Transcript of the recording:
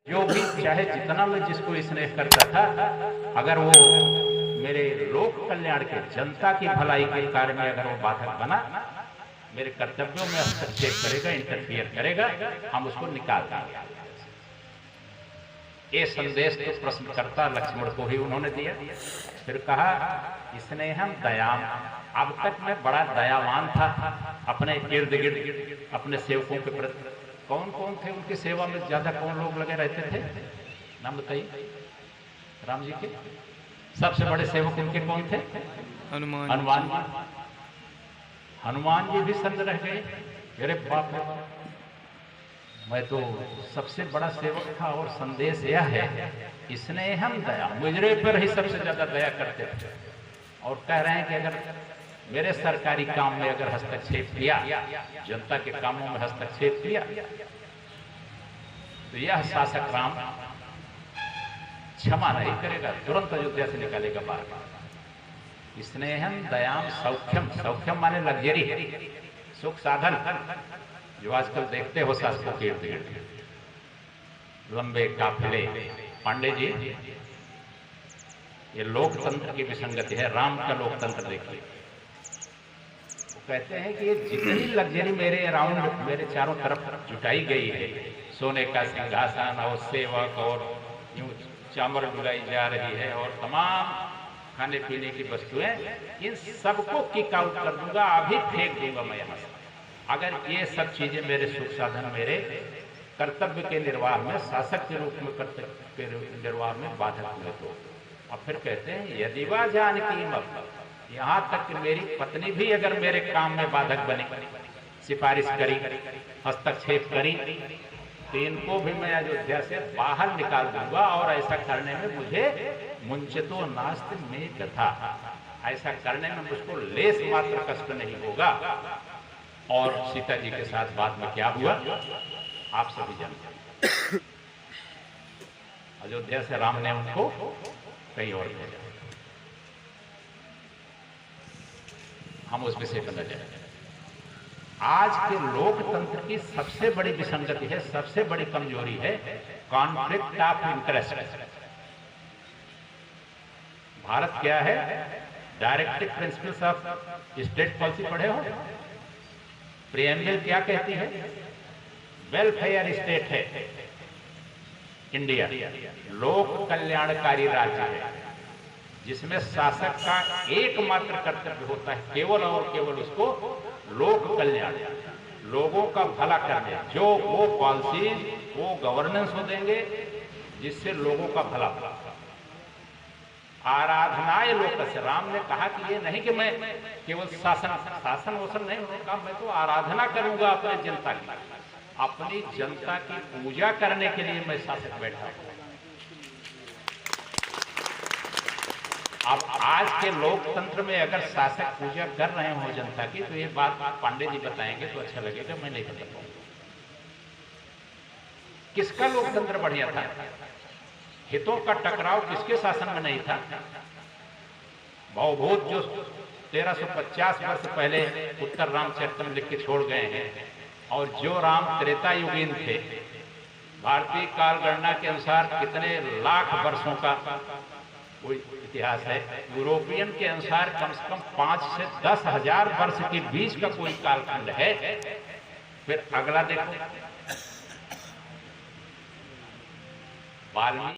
जो भी चाहे जितना मैं जिसको स्नेह करता था, अगर वो मेरे लोक कल्याण के जनता की भलाई के कार्य में अगर वो बाधक बना, मेरे कर्तव्यों में हस्तक्षेप करेगा, इंटरफियर करेगा, हम उसको निकाल देंगे। ये संदेश तो प्रश्नकर्ता लक्ष्मण को ही उन्होंने दिया। फिर कहा स्नेहम दयाम। अब तक मैं बड़ा दयावान था अपने इर्द गिर्द अपने सेवकों के प्रति। कौन कौन थे उनकी सेवा में ज्यादा कौन लोग लगे रहते थे? नाम बताइए राम जी के। सबसे बड़े सेवक उनके कौन थे? हनुमान जी। हनुमान जी भी संग रह गए। अरे बाप रे, मैं तो सबसे बड़ा सेवक था। और संदेश यह है स्नेहम दया, मुझे पर ही सबसे ज्यादा दया करते थे। और कह रहे हैं कि अगर मेरे सरकारी काम में अगर हस्तक्षेप किया, जनता के कामों में हस्तक्षेप किया, तो यह शासक राम क्षमा नहीं करेगा, तुरंत अयोध्या से निकालेगा बाहर। स्नेहम दयाम सौख्यम। सौख्यम माने लग्जरी, सुख साधन, जो आजकल देखते हो शासकों के इर्द गिर्द लंबे काफिले। पांडे जी, ये लोकतंत्र की विसंगति है। राम का लोकतंत्र देखिए, वो कहते हैं कि ये जितनी लग्जरी मेरे अराउंड, मेरे चारों तरफ जुटाई गई है, सोने का सिंहासन और सेवक और यूं चामर डुलाई जा रही है और तमाम खाने पीने की वस्तुएं, इन सबको किक आउट कर दूंगा, अभी फेंक दूंगा मैं यहां से, अगर ये सब चीजें मेरे सुख साधन, मेरे कर्तव्य के निर्वाह में, शासक के रूप में कर्तव्य के निर्वाह में बाधक हुए तो। और फिर कहते हैं यदि वा जानकी मत, यहां तक कि मेरी पत्नी भी अगर मेरे काम में बाधक बनी, सिफारिश करी, हस्तक्षेप करी, तो इनको भी मैं अयोध्या से बाहर निकाल दूंगा। और ऐसा करने में मुझे मुंचतो नास्ति में कथा, ऐसा करने में मुझको लेस मात्र कष्ट नहीं होगा। और सीता जी के साथ बाद में क्या हुआ आप सभी जानते हैं। अयोध्या से राम ने उनको कहीं और भेजा। हम उस विषय पर न जाएं। आज के लोकतंत्र की सबसे बड़ी विसंगति है, सबसे बड़ी कमजोरी है कॉन्फ्लिक्ट ऑफ इंटरेस्ट। भारत क्या है? Directive principles of state policy पढ़े हो? प्रिएम्बल क्या कहती है? वेलफेयर स्टेट है इंडिया, लोक कल्याणकारी राज्य है, जिसमें शासक का एकमात्र कर्तव्य होता है केवल और केवल उसको लोक कल्याण, लोगों का भला करने। जो वो पॉलिसी, वो गवर्नेंस हो देंगे जिससे लोगों का भला भला। आराधनाए लोकस्य, राम ने कहा कि ये नहीं कि मैं केवल शासन वसन नहीं, उन्होंने कहा मैं तो आराधना करूंगा अपने जनता की, अपनी जनता की पूजा करने के लिए मैं शासक बैठा हूं। अब आज के लोकतंत्र में अगर शासक पूजा कर रहे हो जनता की, तो ये बात पांडे जी बताएंगे तो अच्छा लगेगा, मैं नहीं बता पाऊंगा। किसका लोकतंत्र बढ़िया था? हितों का टकराव किसके शासन में नहीं था? भवभूत जो 1350 वर्ष पहले उत्तर रामचरितम लिख के छोड़ गए हैं, और जो राम त्रेता युगीन थे, भारतीय काल गणना के अनुसार कितने लाख वर्षों का कोई इतिहास है, यूरोपियन के अनुसार कम से कम 5 से 10 हजार वर्ष के बीच का कोई कालखंड है। फिर अगला देखो, वाल्मीकि